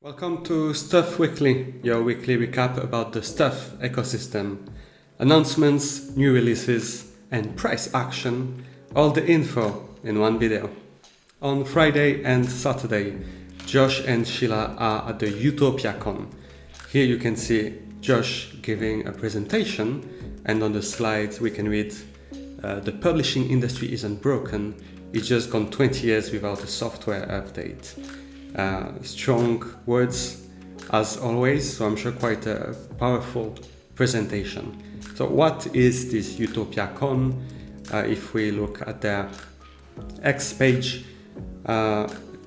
Welcome to Stuff Weekly, your weekly recap about the Stuff ecosystem. Announcements, new releases, and price action, all the info in one video. On Friday and Saturday, Josh and Sheila are at the Utopiacon. Here you can see Josh giving a presentation, and on the slides we can read, the publishing industry isn't broken, it's just gone 20 years without a software update. Strong words as always, so I'm sure quite a powerful presentation. So what is this Utopiacon? If we look at their X page,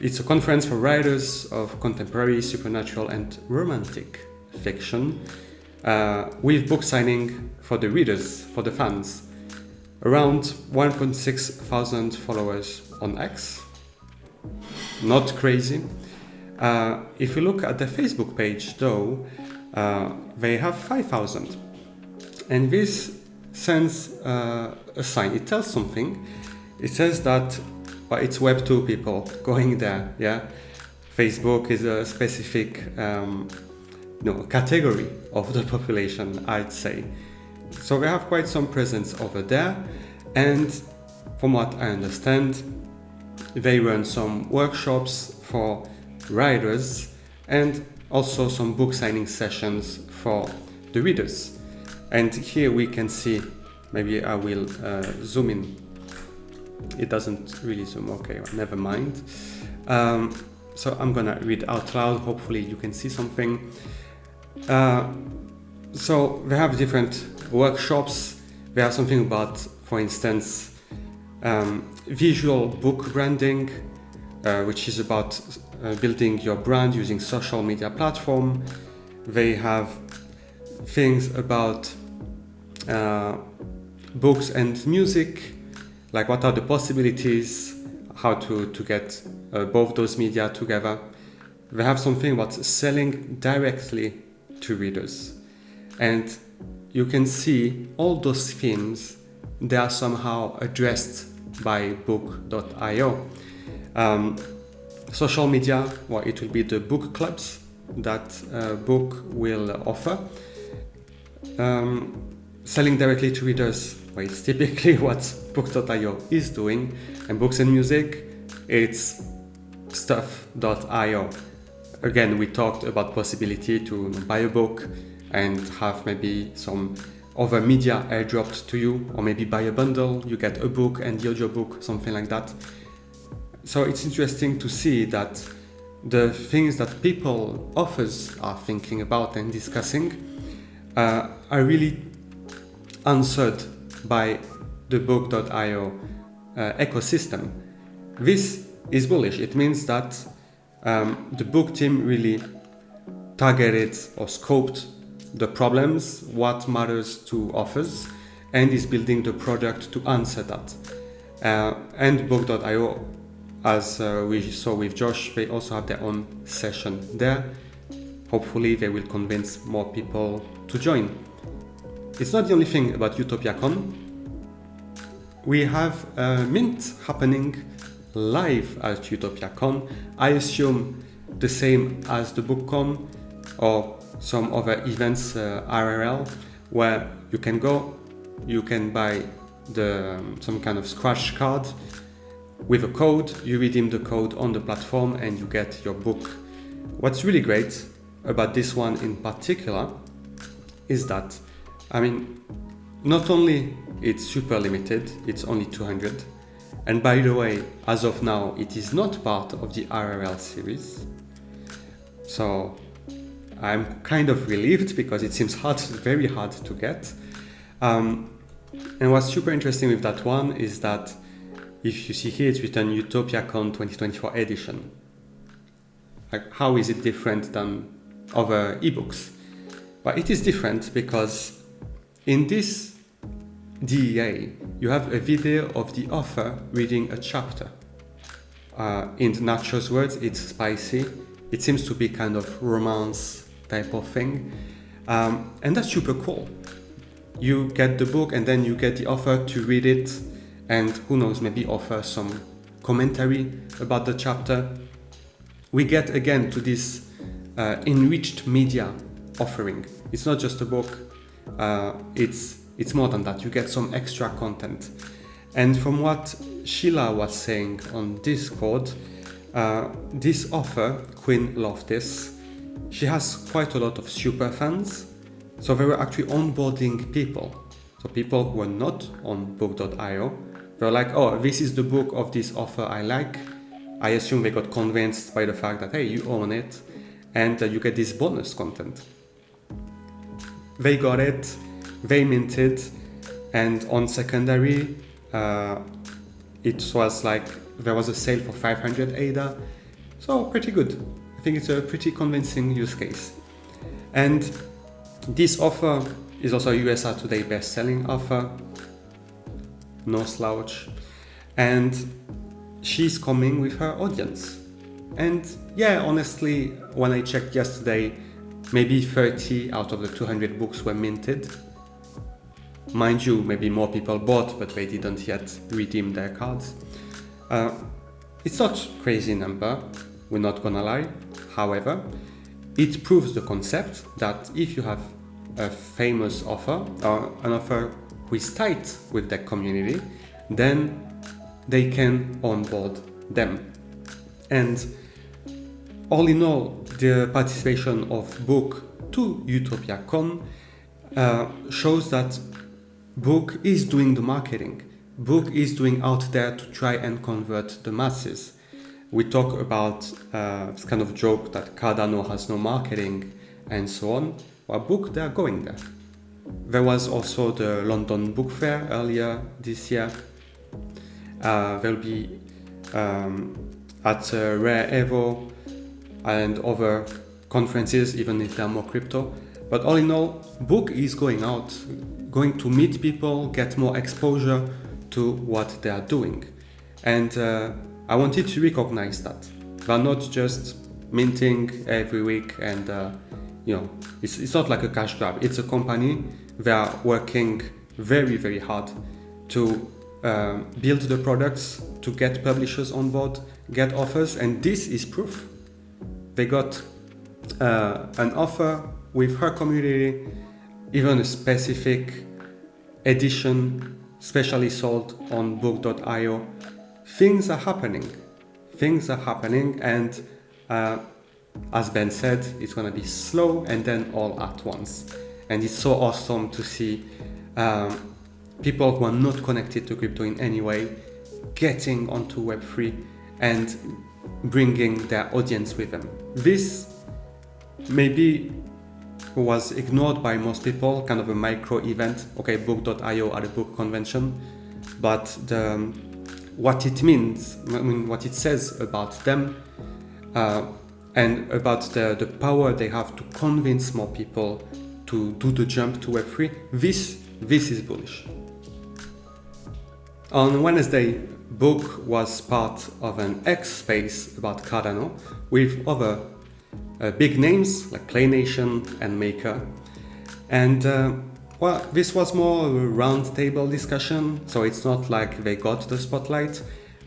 it's a conference for writers of contemporary, supernatural and romantic fiction, with book signing for the readers, for the fans. Around 1.6 thousand followers on X. Not crazy. If you look at the Facebook page though, they have 5,000. And this sends a sign, it tells something. It says that it's Web 2 people going there, yeah? Facebook is a specific category of the population, I'd say. So they have quite some presence over there, and from what I understand, they run some workshops for writers and also some book signing sessions for the readers. And here we can see, maybe I will zoom in. It doesn't really zoom, okay, never mind. So I'm gonna read out loud, hopefully you can see something. So they have different workshops. They have something about, for instance, visual book branding, which is about building your brand using social media platform. They have things about books and music, like what are the possibilities, how to get both those media together. They have something about selling directly to readers. And you can see all those themes, they are somehow addressed by book.io. Social media, well, it will be the book clubs that book will offer. Selling directly to readers, well, it's typically what book.io is doing. And books and music, it's stuff.io. Again, we talked about possibility to buy a book and have maybe some other media airdropped to you, or maybe buy a bundle, you get a book and the audiobook, something like that. So it's interesting to see that the things that people, authors, are thinking about and discussing are really answered by the book.io ecosystem. This is bullish. It means that the book team really targeted or scoped the problems, what matters to authors, and is building the product to answer that. And book.io, as we saw with Josh, they also have their own session there. Hopefully they will convince more people to join. It's not the only thing about Utopiacon. We have a Mint happening live at Utopiacon. I assume the same as the BookCon or some other events, RRL, where you can go, you can buy some kind of scratch card with a code, you redeem the code on the platform and you get your book. What's really great about this one in particular is that, not only it's super limited, it's only 200, and by the way, as of now, it is not part of the RRL series. So I'm kind of relieved because it seems very hard to get. And what's super interesting with that one is that if you see here, it's written Utopiacon 2024 edition. Like, how is it different than other ebooks? But it is different because in this DEA, you have a video of the author reading a chapter. In Nacho's words, it's spicy. It seems to be kind of romance type of thing. And that's super cool. You get the book and then you get the author to read it, and who knows, maybe offer some commentary about the chapter. We get again to this enriched media offering. It's not just a book, it's more than that. You get some extra content. And from what Sheila was saying on Discord, this author, Queen Loftis, she has quite a lot of super fans, so they were actually onboarding people. So people who were not on book.io, they were like, oh, this is the book of this author I like. I assume they got convinced by the fact that, hey, you own it, and you get this bonus content. They got it, they minted, and on secondary, it was like there was a sale for 500 ADA, so pretty good. I think it's a pretty convincing use case. And this offer is also a USA Today best-selling offer, no slouch, and she's coming with her audience. And yeah, honestly, when I checked yesterday, maybe 30 out of the 200 books were minted. Mind you, maybe more people bought, but they didn't yet redeem their cards. It's not a crazy number, we're not gonna lie. However, it proves the concept that if you have a famous author or an author who is tight with their community, then they can onboard them. And all in all, the participation of Book to Utopiacon shows that Book is doing the marketing. Book is doing out there to try and convert the masses. We talk about this kind of joke that Cardano has no marketing and so on. Well, Book, they are going there. There was also the London Book Fair earlier this year. There'll be at Rare Evo and other conferences, even if they're more crypto. But all in all, Book is going out, going to meet people, get more exposure to what they are doing. And I wanted to recognize that. They're not just minting every week and, it's not like a cash grab. It's a company. They are working very, very hard to build the products, to get publishers on board, get offers, and this is proof. They got an offer with her community, even a specific edition specially sold on book.io. Things are happening, and as Ben said, it's gonna be slow and then all at once. And it's so awesome to see people who are not connected to crypto in any way getting onto Web3 and bringing their audience with them. This maybe was ignored by most people, kind of a micro event. Okay, book.io at a book convention, but what it means, what it says about them, and about the power they have to convince more people to do the jump to Web3, this is bullish. On Wednesday, Book was part of an X space about Cardano with other big names like Play Nation and Maker. And this was more a roundtable discussion, so it's not like they got the spotlight.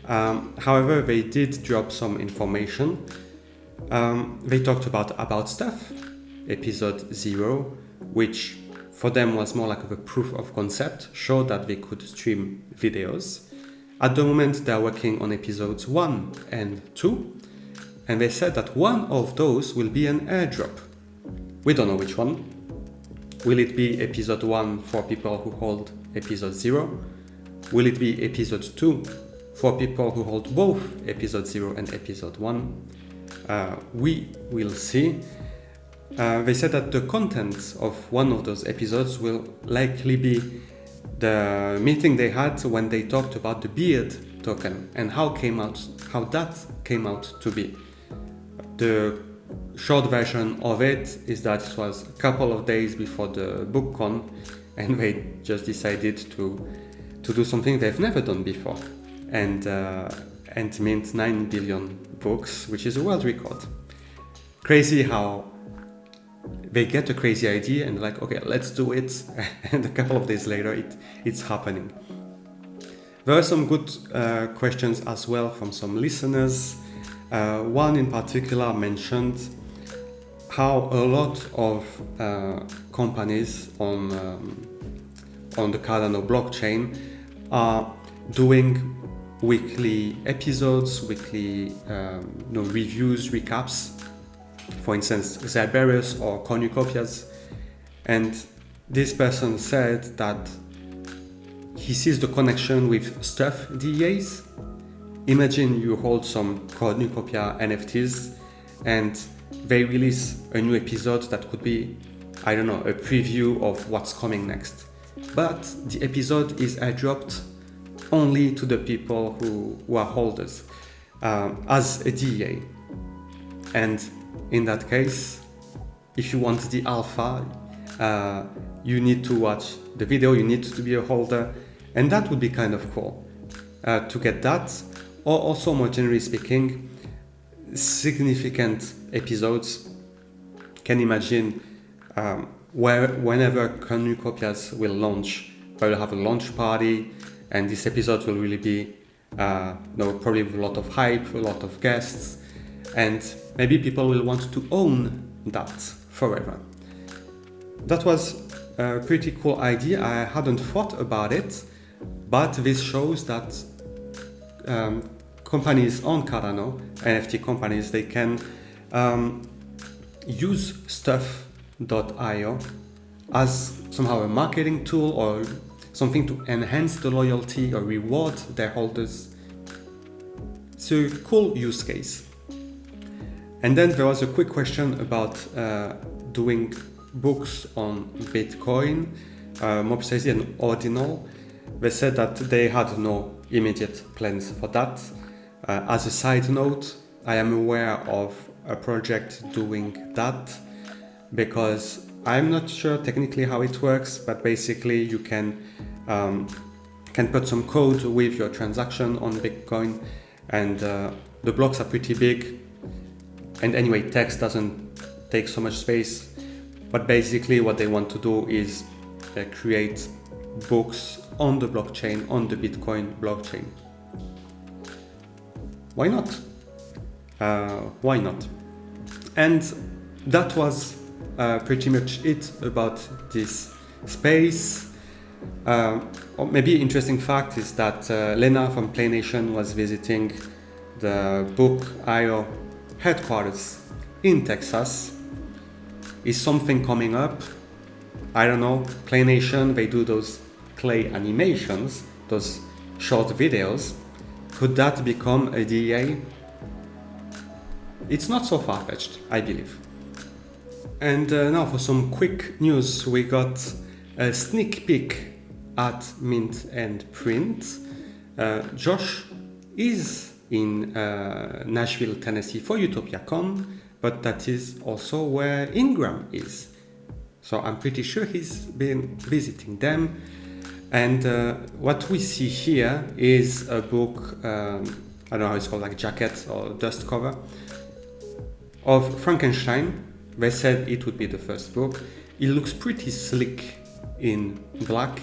However, they did drop some information. They talked about stuff, episode 0, which for them was more like a proof of concept, showed that they could stream videos. At the moment, they're working on episodes 1 and 2, and they said that one of those will be an airdrop. We don't know which one. Will it be episode 1 for people who hold episode 0? Will it be episode 2 for people who hold both episode 0 and episode 1? We will see. They said that the content of one of those episodes will likely be the meeting they had when they talked about the beard token and how that came out to be. The short version of it is that it was a couple of days before the BookCon, and they just decided to do something they've never done before, and mint 9 billion books, which is a world record. Crazy how they get a crazy idea and like, okay, let's do it, and a couple of days later it's happening. There are some good questions as well from some listeners. One in particular mentioned how a lot of companies on the Cardano blockchain are doing weekly episodes, weekly reviews, recaps. For instance, Zerberus or cornucopias. And this person said that he sees the connection with stuff DEAs. Imagine you hold some cornucopia NFTs and they release a new episode that could be, I don't know, a preview of what's coming next. But the episode is airdropped only to the people who are holders as a DEA. And in that case, if you want the alpha, you need to watch the video, you need to be a holder, and that would be kind of cool to get that. Or also, more generally speaking, significant episodes. Can imagine whenever cornucopias will launch, they will have a launch party, and this episode will really be probably with a lot of hype, a lot of guests, and maybe people will want to own that forever. That was a pretty cool idea. I hadn't thought about it, but this shows that companies on Cardano, NFT companies, they can use stuff.io as somehow a marketing tool or something to enhance the loyalty or reward their holders. It's a cool use case. And then there was a quick question about doing books on Bitcoin, more precisely an ordinal. They said that they had no immediate plans for that. As a side note, I am aware of a project doing that because I'm not sure technically how it works, but basically you can put some code with your transaction on Bitcoin, and the blocks are pretty big. And anyway, text doesn't take so much space. But basically what they want to do is create books on the blockchain, on the Bitcoin blockchain. Why not? Why not? And that was pretty much it about this space. Or maybe interesting fact is that Lena from Play Nation was visiting the Book.io headquarters in Texas. Is something coming up? I don't know. Play Nation, they do those clay animations, those short videos. Could that become a DEA? It's not so far-fetched, I believe. And now for some quick news, we got a sneak peek at Mint and Print. Josh is in Nashville, Tennessee for Utopiacon, but that is also where Ingram is. So I'm pretty sure he's been visiting them. And what we see here is a book, I don't know how it's called, like jacket or dust cover, of Frankenstein. They said it would be the first book. It looks pretty slick in black.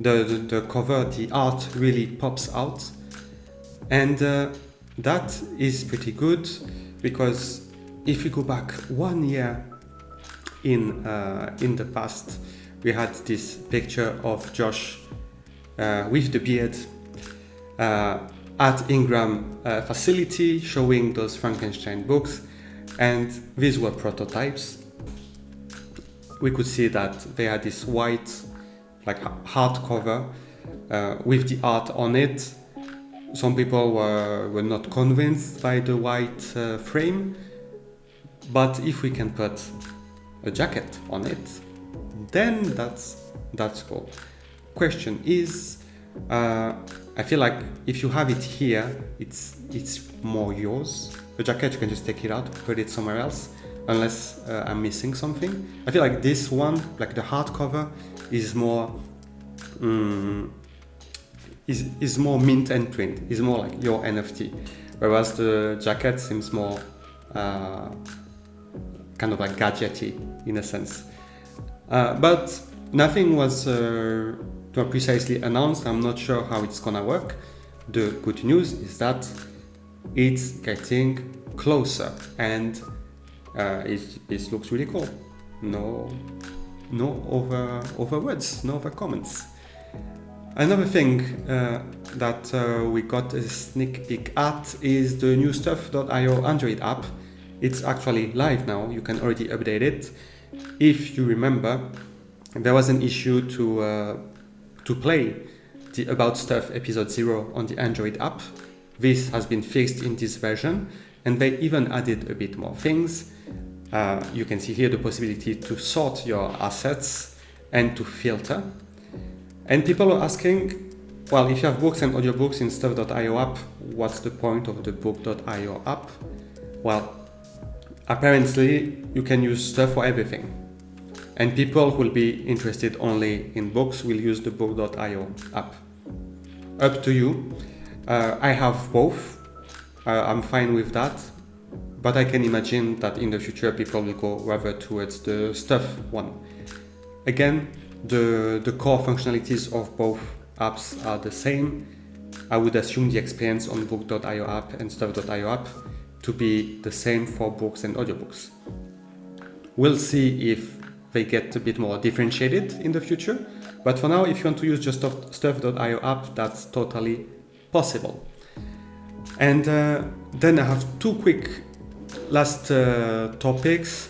The cover, the art really pops out. And that is pretty good because if you go back 1 year in the past, we had this picture of Josh with the beard at Ingram facility showing those Frankenstein books, and these were prototypes. We could see that they had this white like hardcover with the art on it. Some people were not convinced by the white frame, but if we can put a jacket on it, then that's cool. Question is, I feel like if you have it here, it's more yours. The jacket, you can just take it out, put it somewhere else, unless I'm missing something. I feel like this one, like the hardcover, is more is more mint and print. Is more like your NFT, whereas the jacket seems more kind of like gadgety in a sense. But nothing was precisely announced. I'm not sure how it's gonna work. The good news is that it's getting closer, and It looks really cool. No over words, no over comments. Another thing that we got a sneak peek at is the new Stuff.io Android app. It's actually live now. You can already update it. If you remember, there was an issue to play the About Stuff episode 0 on the Android app. This has been fixed in this version, and they even added a bit more things. You can see here the possibility to sort your assets and to filter. And people are asking, well, if you have books and audiobooks in Stuff.io app, what's the point of the Book.io app? Well, apparently you can use Stuff for everything. And people who will be interested only in books will use the Book.io app. Up to you. I have both. I'm fine with that. But I can imagine that in the future people will go rather towards the Stuff one. Again, the core functionalities of both apps are the same. I would assume the experience on Book.io app and Stuff.io app to be the same for books and audiobooks. We'll see if they get a bit more differentiated in the future, but for now, if you want to use just Stuff.io app, that's totally possible. And then I have two quick last topics.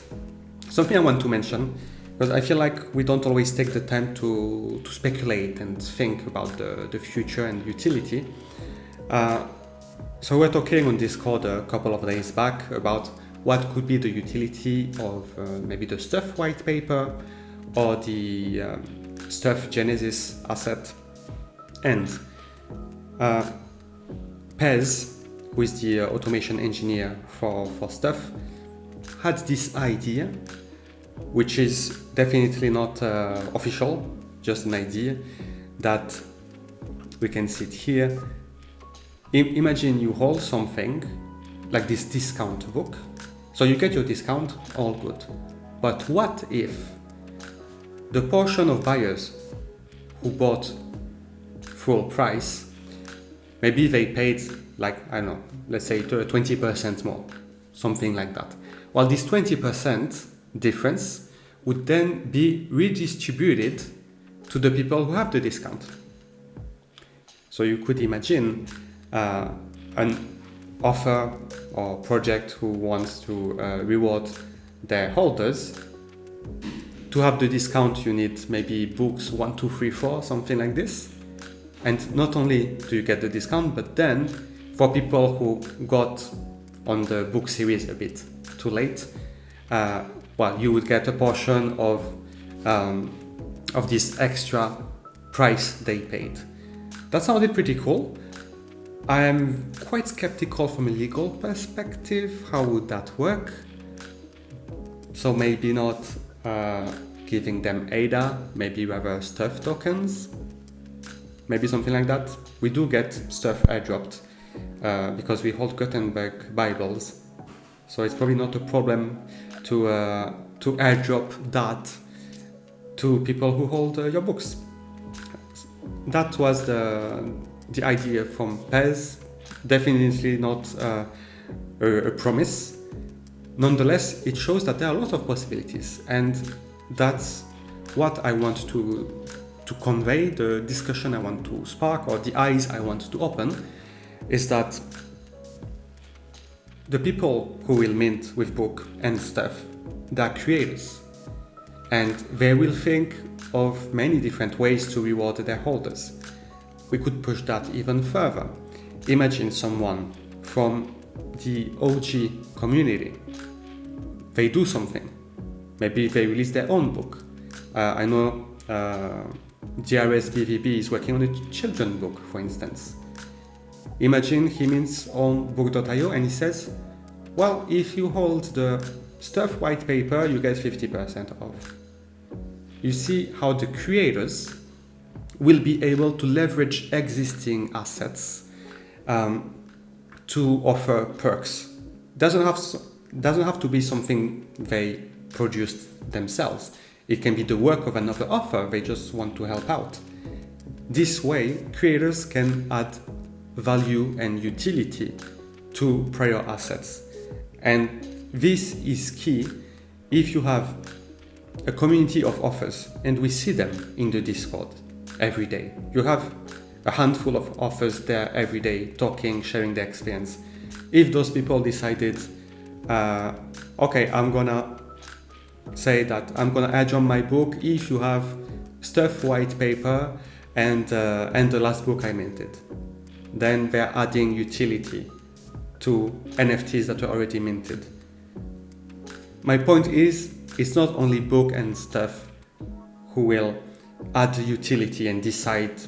Something I want to mention, because I feel like we don't always take the time to speculate and think about the future and utility. So we're talking on Discord a couple of days back about what could be the utility of maybe the Stuff white paper or the Stuff Genesis asset. And Pez, who is the automation engineer for Stuff, had this idea, which is definitely not official, just an idea, that we can see it here. Imagine you hold something like this discount book. So you get your discount, all good. But what if the portion of buyers who bought full price, maybe they paid like, I don't know, let's say 20% more, something like that. Well, this 20% difference would then be redistributed to the people who have the discount. So you could imagine an offer or project who wants to reward their holders. To have the discount, you need maybe books 1, 2, 3, 4, something like this. And not only do you get the discount, but then for people who got on the book series a bit too late, well, you would get a portion of this extra price they paid. That sounded pretty cool. I am quite skeptical from a legal perspective. How would that work? So maybe not giving them ADA, maybe rather Stuff tokens, maybe something like that. We do get Stuff airdropped because we hold Gutenberg Bibles, so it's probably not a problem to airdrop that to people who hold your books. That was the idea from Pez. Definitely not a promise. Nonetheless, it shows that there are a lot of possibilities, and that's what I want to convey, the discussion I want to spark, or the eyes I want to open, is that the people who will mint with book and Stuff, they're creators, and they will think of many different ways to reward their holders. We could push that even further. Imagine someone from the OG community. They do something. Maybe they release their own book. I know GRS BVB is working on a children's book, for instance. Imagine he mints on Book.io and he says, well, if you hold the Stuff white paper, you get 50% off. You see how the creators will be able to leverage existing assets to offer perks. Doesn't have to be something they produced themselves. It can be the work of another author. They just want to help out. This way, creators can add value and utility to prior assets. And this is key if you have a community of authors, and we see them in the Discord every day. You have a handful of authors there every day talking, sharing their experience. If those people decided, okay, I'm gonna say that I'm gonna add on my book if you have stuff white paper and the last book I minted, then they're adding utility to NFTs that were already minted. My point is, it's not only book and stuff who will add the utility and decide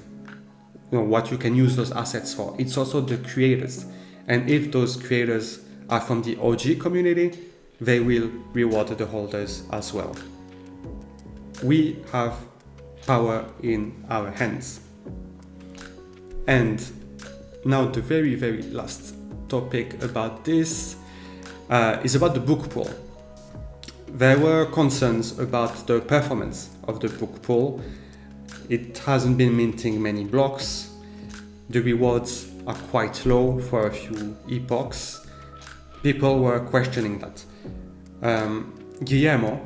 what you can use those assets for. It's also the creators. And if those creators are from the OG community, they will reward the holders as well. We have power in our hands. And now the very, very last topic about this is about the book pool. There were concerns about the performance of the book pool. It hasn't been minting many blocks. The rewards are quite low for a few epochs. People were questioning that. Guillermo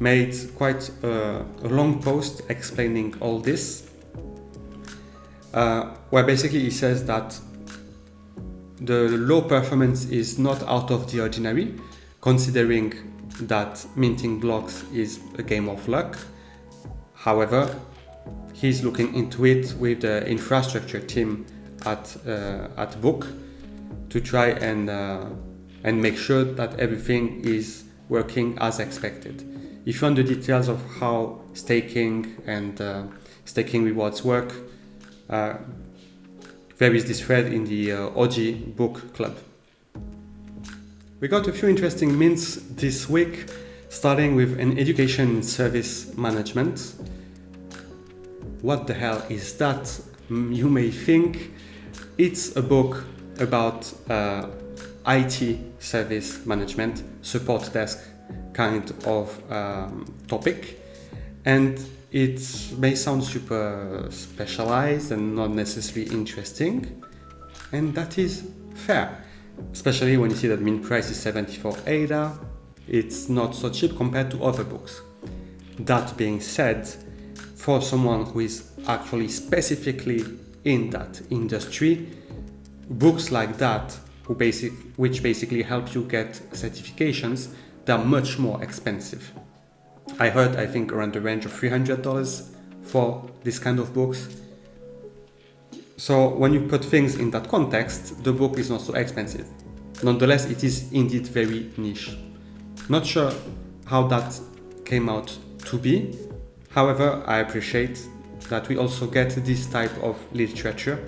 made quite a long post explaining all this, where basically he says that the low performance is not out of the ordinary, considering that minting blocks is a game of luck. However, he's looking into it with the infrastructure team at Book to try and make sure that everything is working as expected. If you want the details of how staking and staking rewards work, there is this thread in the OG Book Club. We got a few interesting mints this week, starting with an education service management. What the hell is that? You may think it's a book about IT service management, support desk kind of topic, and it may sound super specialized and not necessarily interesting, and that is fair. Especially when you see that mint price is 74 ADA, it's not so cheap compared to other books. That being said, for someone who is actually specifically in that industry, books like that, which basically help you get certifications, they're much more expensive. I think around the range of $300 for this kind of books. So when you put things in that context, the book is not so expensive. Nonetheless, it is indeed very niche. Not sure how that came out to be. However, I appreciate that we also get this type of literature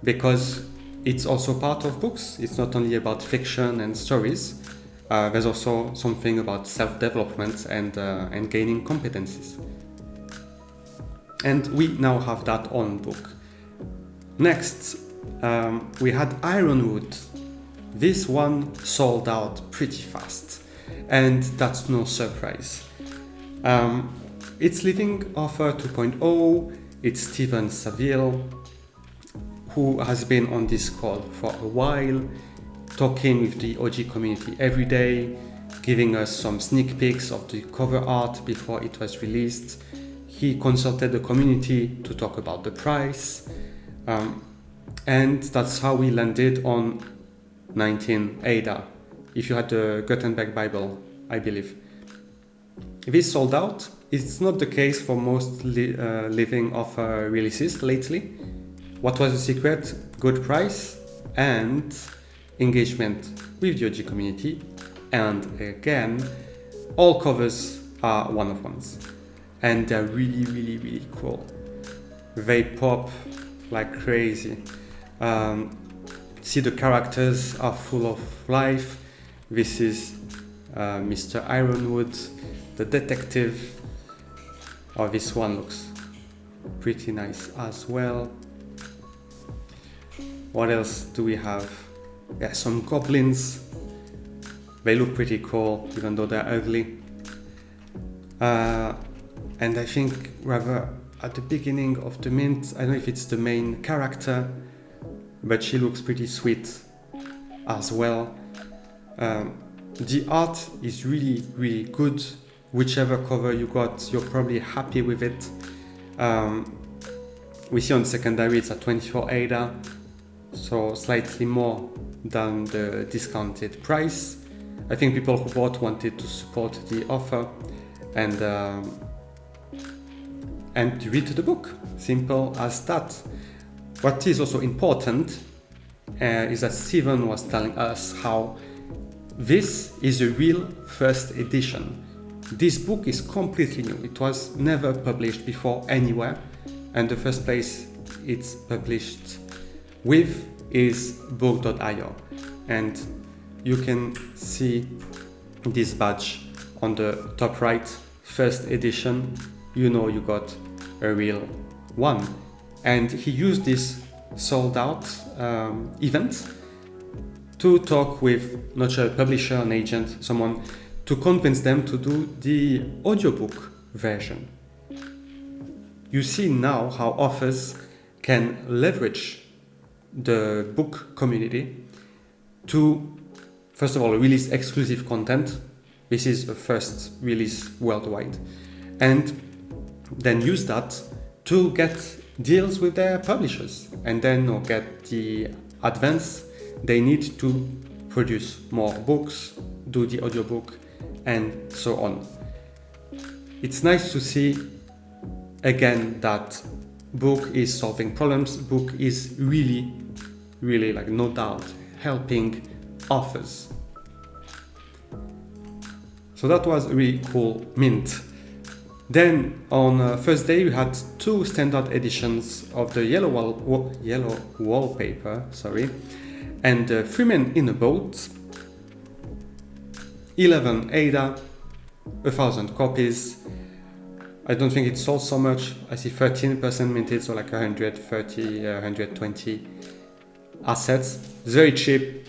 because it's also part of books. It's not only about fiction and stories. There's also something about self-development and gaining competencies. And we now have that on book. Next, we had Ironwood. This one sold out pretty fast, and that's no surprise. It's Living Author 2.0. It's Steven Saville, who has been on Discord for a while, talking with the OG community every day, giving us some sneak peeks of the cover art before it was released. He consulted the community to talk about the price. And that's how we landed on 19 ADA, if you had the Gutenberg Bible, I believe. This sold out. It's not the case for most living author releases lately. What was the secret? Good price and engagement with the OG community. And again, all covers are one-of-ones. And they're really, really, really cool. They pop like crazy. See, the characters are full of life. This is Mr. Ironwood, the detective. Oh, this one looks pretty nice as well. What else do we have? Yeah, some goblins. They look pretty cool, even though they're ugly. And I think rather at the beginning of the mint, I don't know if it's the main character, but she looks pretty sweet as well. The art is really, really good. Whichever cover you got, you're probably happy with it. We see on secondary it's at 24 ADA, so slightly more than the discounted price. I think people who bought wanted to support the offer and read the book. Simple as that. What is also important is that Stephen was telling us how this is a real first edition. This book is completely new. It was never published before anywhere, and the first place it's published with is book.io. And you can see this badge on the top right, first edition. You know you got a real one. And he used this sold out event to talk with not sure a publisher, an agent, someone, to convince them to do the audiobook version. You see now how authors can leverage the book community to, first of all, release exclusive content. This is the first release worldwide. And then use that to get deals with their publishers and then get the advance they need to produce more books, do the audiobook, and so on. It's nice to see again that book is solving problems. Book is really, really, like, no doubt helping authors. So that was a really cool mint. Then on first day we had 2 standard editions of the yellow wallpaper, and 3 Men in a Boat, 11 ADA, 1,000 copies. I don't think it sold so much. I see 13% minted, so like 130, 120 assets. It's very cheap,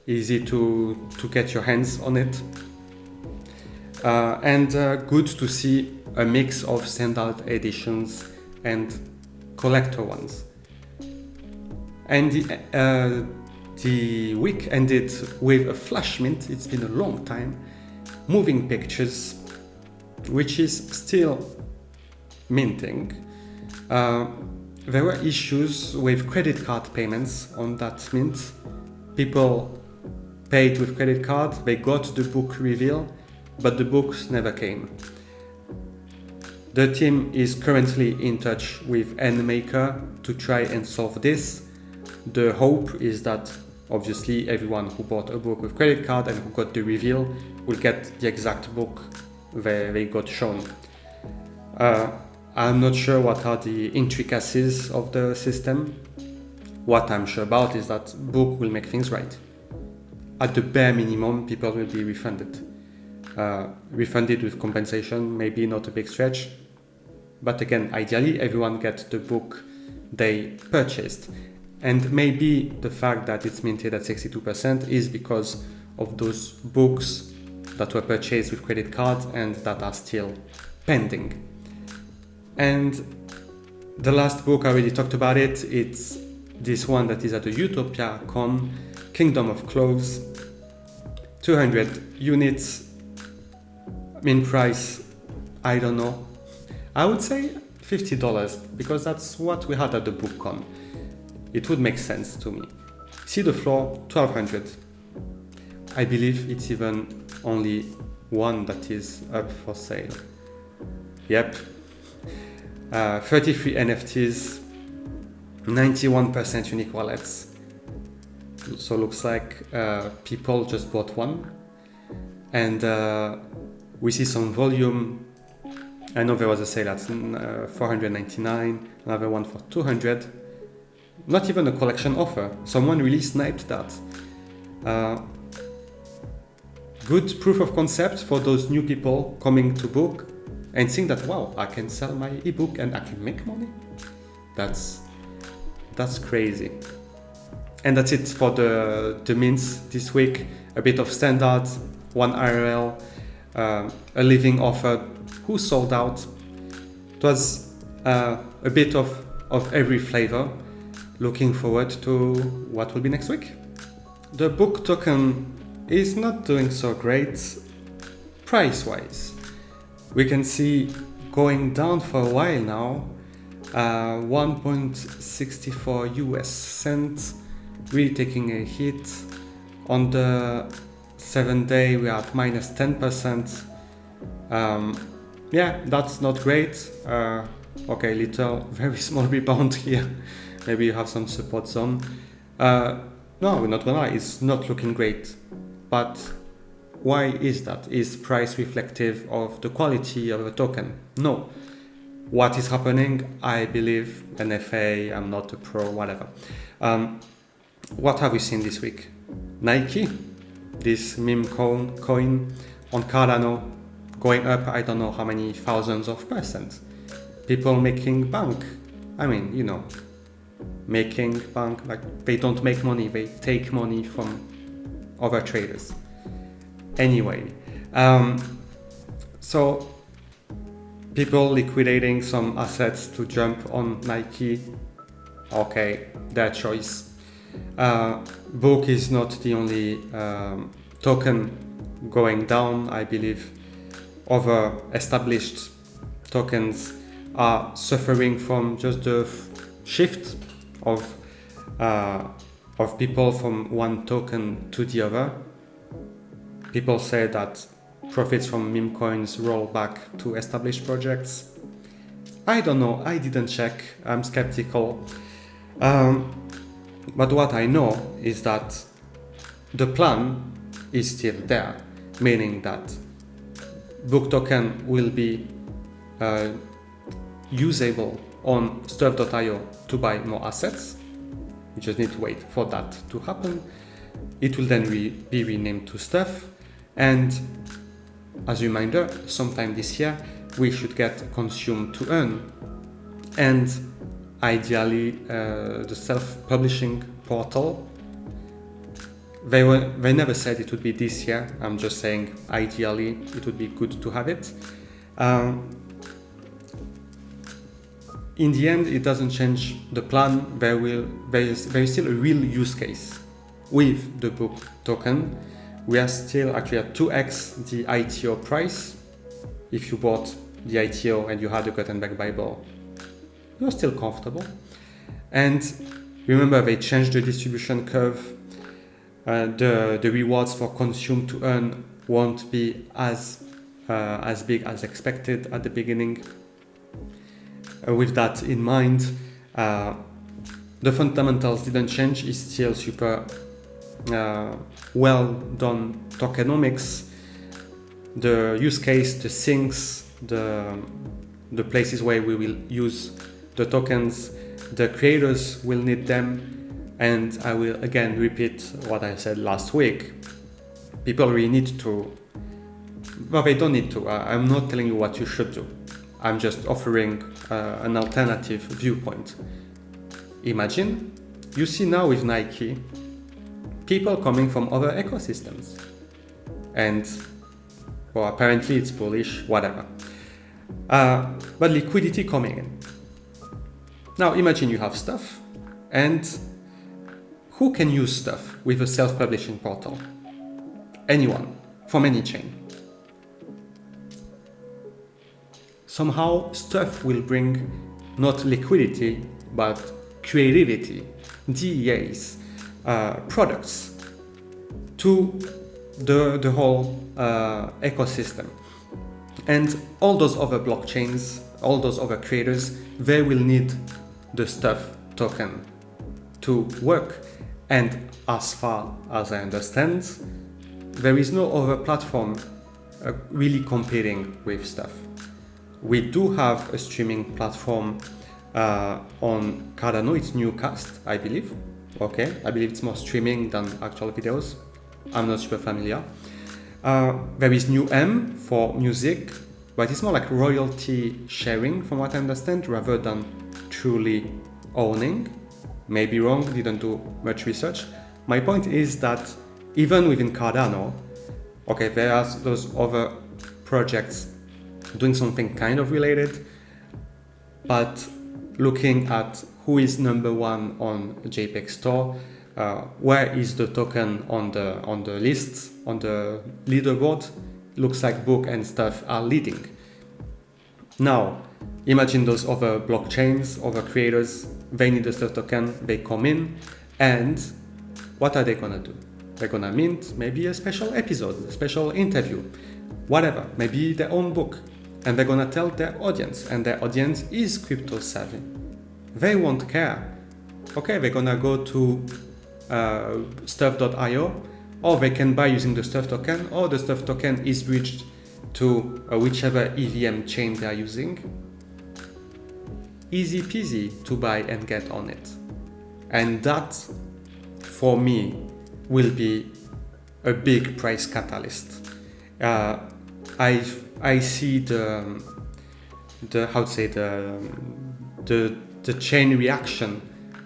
easy to get your hands on it. And good to see a mix of standard editions and collector ones. And the week ended with a flash mint. It's been a long time. Moving Pictures, which is still minting. There were issues with credit card payments on that mint. People paid with credit card, they got the book reveal, but the books never came. The team is currently in touch with Endmaker to try and solve this. The hope is that obviously everyone who bought a book with credit card and who got the reveal will get the exact book they got shown. I'm not sure what are the intricacies of the system. What I'm sure about is that book will make things right. At the bare minimum, people will be refunded. Refunded with compensation, maybe not a big stretch. But again, ideally, everyone gets the book they purchased. And maybe the fact that it's minted at 62% is because of those books that were purchased with credit card and that are still pending. And the last book, I already talked about it. It's this one that is at the Utopiacon, Kingdom of Clothes, 200 units, mint price, I don't know. I would say $50 because that's what we had at the BookCon. It would make sense to me. See the floor, 1,200. I believe it's even only one that is up for sale. Yep. 33 NFTs, 91% unique wallets. So looks like people just bought one. And we see some volume. I know there was a sale at 499, another one for 200. Not even a collection offer. Someone really sniped that. Good proof of concept for those new people coming to book and seeing that, wow, I can sell my ebook and I can make money. That's crazy. And that's it for the mints this week. A bit of standard, one IRL, a living offer, who sold out. It was a bit of every flavor. Looking forward to what will be next week. The book token is not doing so great price-wise. We can see going down for a while now, 1.64 US cents, really taking a hit. On the 7-day we are at minus 10%. Yeah, that's not great. Okay, little, very small rebound here. Maybe you have some support zone. No, we're not gonna lie, it's not looking great. But why is that? Is price reflective of the quality of a token? No. What is happening? I believe, NFA, I'm not a pro, whatever. What have we seen this week? Nike, this meme coin on Cardano, going up I don't know how many thousands of percent. People making bank. I mean, you know, making bank, like they don't make money, they take money from other traders. Anyway, so people liquidating some assets to jump on Nike, okay, their choice. Book is not the only token going down. I believe other established tokens are suffering from just the shift of people from one token to the other. People say that profits from meme coins roll back to established projects. I don't know, I didn't check, I'm skeptical. But what I know is that the plan is still there, meaning that book token will be usable on stuff.io to buy more assets. You just need to wait for that to happen. It will then be renamed to Stuff. And as a reminder, sometime this year, we should get Consume to Earn. And ideally, the self-publishing portal. They never said it would be this year. I'm just saying, ideally, it would be good to have it. In the end, it doesn't change the plan. There is still a real use case with the book token. We are still actually at 2x the ITO price. If you bought the ITO and you had a Gutenberg Bible, you're still comfortable. And remember, they changed the distribution curve. The rewards for Consume to Earn won't be as big as expected at the beginning. With that in mind, the fundamentals didn't change. It's still super well done tokenomics. The use case, the sinks, the places where we will use the tokens, the creators will need them. And I will again repeat what I said last week. People really need to, but they don't need to. I'm not telling you what you should do. I'm just offering an alternative viewpoint. Imagine you see now with Nike people coming from other ecosystems, and well, apparently it's bullish, whatever. But liquidity coming in. Now imagine you have Stuff, and who can use Stuff with a self-publishing portal? Anyone, from any chain. Somehow Stuff will bring not liquidity, but creativity, DEAs, products to the whole ecosystem. And all those other blockchains, all those other creators, they will need the Stuff token to work. And as far as I understand, there is no other platform really competing with Stuff. We do have a streaming platform on Cardano. It's Newcast, I believe. Okay, I believe it's more streaming than actual videos. I'm not super familiar. There is NewM for music, but it's more like royalty sharing from what I understand, rather than truly owning. Maybe wrong, didn't do much research. My point is that even within Cardano, okay, there are those other projects doing something kind of related, but looking at who is number one on JPEG Store, where is the token on the list, on the leaderboard. Looks like book and stuff are leading. Now, imagine those other blockchains, other creators, they need a stuff token, they come in, and what are they gonna do? They're gonna mint maybe a special episode, a special interview, whatever, maybe their own book, and they're gonna tell their audience, and their audience is crypto savvy. They won't care. Okay, they're gonna go to stuff.io, or they can buy using the stuff token, or the stuff token is bridged to whichever EVM chain they are using. Easy peasy to buy and get on it. And that, for me, will be a big price catalyst. I see the chain reaction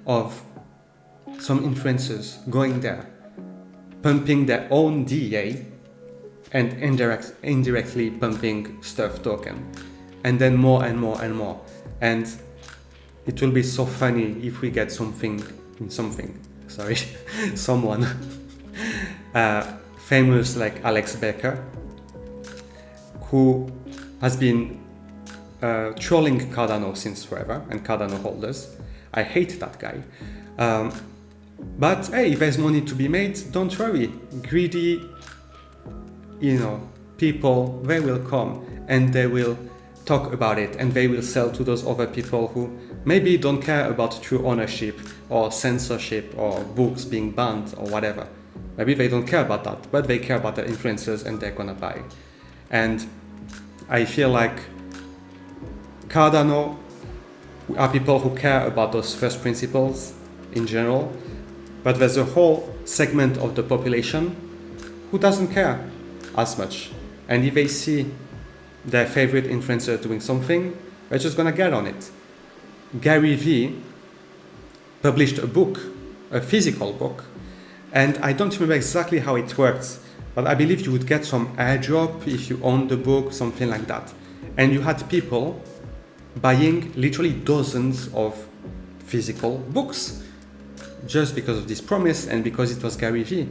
of some influencers going there, pumping their own DEA and indirectly pumping stuff token, and then more and more and more. And it will be so funny if we get someone famous like Alex Becker, who has been trolling Cardano since forever, and Cardano holders. I hate that guy. But hey, if there's money to be made, don't worry. Greedy, people, they will come and they will talk about it, and they will sell to those other people who maybe don't care about true ownership or censorship or books being banned or whatever. Maybe they don't care about that, but they care about the influencers and they're gonna buy. And I feel like Cardano are people who care about those first principles in general, but there's a whole segment of the population who doesn't care as much. And if they see their favorite influencer doing something, they're just gonna get on it. Gary Vee published a book, a physical book, and I don't remember exactly how it works, but I believe you would get some airdrop if you owned the book, something like that. And you had people buying literally dozens of physical books just because of this promise and because it was Gary Vee.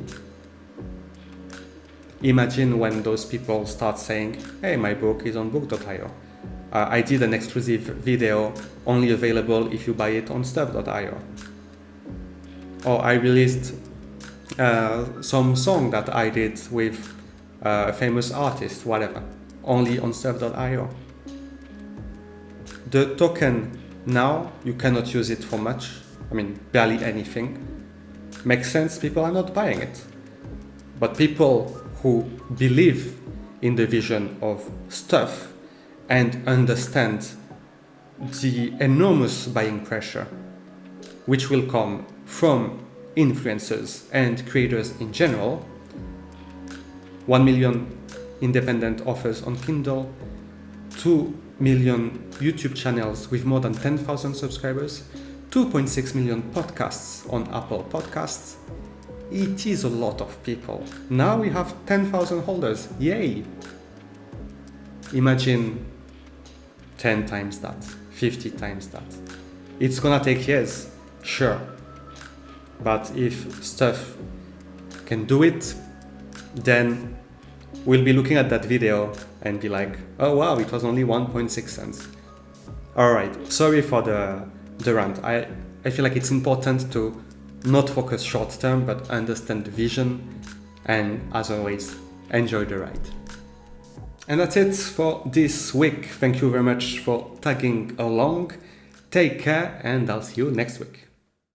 Imagine when those people start saying, hey, my book is on book.io. I did an exclusive video only available if you buy it on stuff.io. Or I released some song that I did with a famous artist, whatever, only on stuff.io. The token now, you cannot use it for much. I mean, barely anything. Makes sense, people are not buying it. But people who believe in the vision of stuff and understand the enormous buying pressure which will come from influencers and creators in general, 1 million independent authors on Kindle, 2 million YouTube channels with more than 10,000 subscribers, 2.6 million podcasts on Apple Podcasts. It is a lot of people. Now we have 10,000 holders. Yay! Imagine 10 times that, 50 times that. It's gonna take years, sure. But if stuff can do it, then we'll be looking at that video and be like, oh wow, it was only 1.6 cents. Alright, sorry for the rant. I feel like it's important to not focus short term, but understand the vision, and as always, enjoy the ride. And that's it for this week. Thank you very much for tagging along. Take care, and I'll see you next week.